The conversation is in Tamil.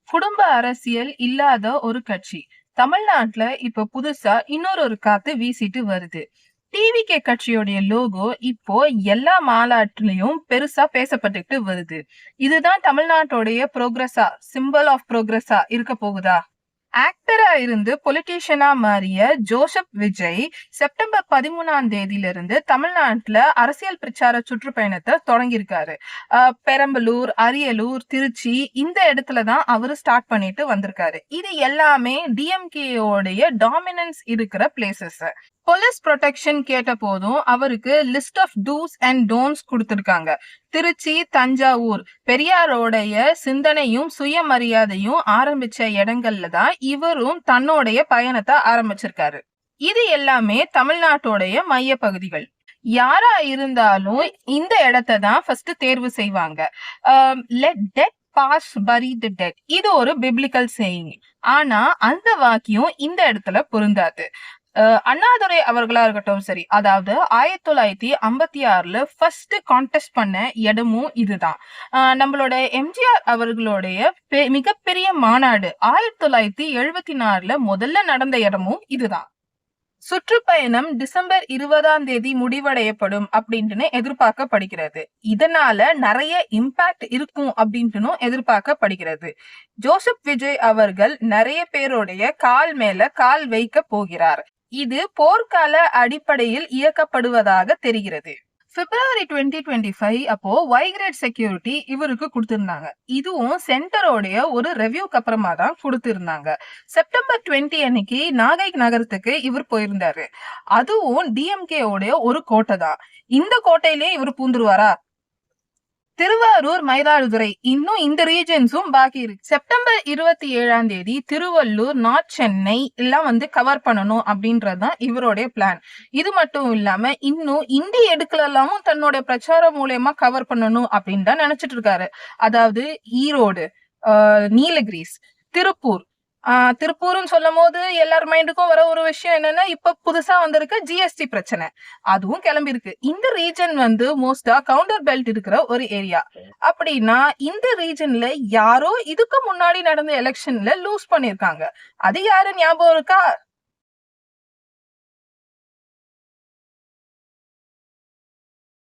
குடும்ப அரசியல் இல்லாத ஒரு கட்சி தமிழ்நாட்டுல இப்ப புதுசா இன்னொரு காத்து வீசிட்டு வருது. டிவிகே கட்சியோடைய லோகோ இப்போ எல்லா மாநாட்டிலையும் பெருசா பேசப்பட்டுட்டு வருது. இதுதான் தமிழ்நாட்டோடைய ப்ரோக்ரஸா, சிம்பிள் ஆஃப் ப்ரோக்ரஸா இருக்க போகுதா? ஆக்டரா இருந்து பொலிட்டீஷியனா மாறிய ஜோசப் விஜய் செப்டம்பர் 13ஆம் தேதியிலிருந்து தமிழ்நாட்டுல அரசியல் பிரச்சார சுற்றுப்பயணத்தை தொடங்கியிருக்காரு. பெரம்பலூர், அரியலூர், திருச்சி இந்த இடத்துலதான் அவரு ஸ்டார்ட் பண்ணிட்டு வந்திருக்காரு. இது எல்லாமே டிஎம்கே உடைய டாமினன்ஸ் இருக்கிற பிளேசஸ். போலீஸ் ப்ரொடெக்ஷன் கேட்ட போதும் அவருக்கு list of dos and don'ts கொடுத்திருக்காங்க. திருச்சி, தஞ்சாவூர் பெரியாரோடைய சிந்தனையும் சுயமரியாதையும் ஆரம்பிச்ச இடங்கள்ல தான் இவரும் தன்னுடைய பயணத்தை ஆரம்பிச்சிருக்காரு. இது எல்லாமே தமிழ்நாட்டோடைய மைய பகுதிகள். யாரா இருந்தாலும் இந்த இடத்தை தான் ஃபர்ஸ்ட் தேர்வு செய்வாங்க. லெட் டெட் பாஸ் பரி தி டெட், இது ஒரு பிப்ளிக்கல் சேயிங். ஆனா அந்த வாக்கியம் இந்த இடத்துல பொருந்தாது. அண்ணாதுரை அவர்களா இருக்கட்டும் சரி, அதாவது 1956ல ஃபர்ஸ்ட் கான்டெஸ்ட் பண்ண இடமும் இதுதான். நம்மளோட எம்ஜிஆர் அவர்களுடைய மிகப்பெரிய மாநாடு 1974ல முதல்ல நடந்த இடமும் இதுதான். சுற்றுப்பயணம் டிசம்பர் 20ஆம் தேதி முடிவடையப்படும் அப்படின்ட்டு எதிர்பார்க்கப்படுகிறது. இதனால நிறைய இம்பாக்ட் இருக்கும் அப்படின்ட்டு எதிர்பார்க்கப்படுகிறது. ஜோசப் விஜய் அவர்கள் நிறைய பேருடைய கால் மேல கால் வைக்க போகிறார். இது போர்க்கால அடிப்படையில் இயக்கப்படுவதாக தெரிகிறது. பிப்ரவரி 2025 அப்போ ஒய் கிரேட் செக்யூரிட்டி இவருக்கு கொடுத்திருந்தாங்க. இதுவும் சென்டரோடைய ஒரு ரெவியூக்கு அப்புறமா தான் கொடுத்திருந்தாங்க. செப்டம்பர் 20 அன்னைக்கு நாகை நகரத்துக்கு இவர் போயிருந்தாரு. அதுவும் டிஎம்கே உடைய ஒரு கோட்டை தான். இந்த கோட்டையிலே இவர் பூந்துருவாரா? திருவாரூர், மயிலாடுதுறை இன்னும் இந்த ரீஜன்ஸும் பாக்கி இருக்கு. செப்டம்பர் 27ஆம் தேதி திருவள்ளூர், நார்த் சென்னை எல்லாம் கவர் பண்ணணும் அப்படின்றதுதான் இவருடைய பிளான். இது மட்டும் இல்லாம இன்னும் இந்திய எடுக்கலாமும் தன்னோட பிரச்சாரம் மூலயமா கவர் பண்ணணும் அப்படின்னு தான் நினைச்சிட்டு இருக்காரு. அதாவது ஈரோடு, நீலகிரிஸ், திருப்பூர். திருப்பூர்னு சொல்லும் போது எல்லார் மைண்டுக்கும் வர ஒரு விஷயம் என்னன்னா, இப்ப புதுசா வந்திருக்க ஜிஎஸ்டி பிரச்சனை, அதுவும் கிளம்பி இருக்கு. இந்த ரீஜன் மோஸ்டா கவுண்டர் பெல்ட் இருக்கிற ஒரு ஏரியா. அப்படின்னா இந்த ரீஜன்ல யாரோ இதுக்கு முன்னாடி நடந்த எலெக்ஷன்ல லூஸ் பண்ணிருக்காங்க. அது யாரு ஞாபகம் இருக்கா?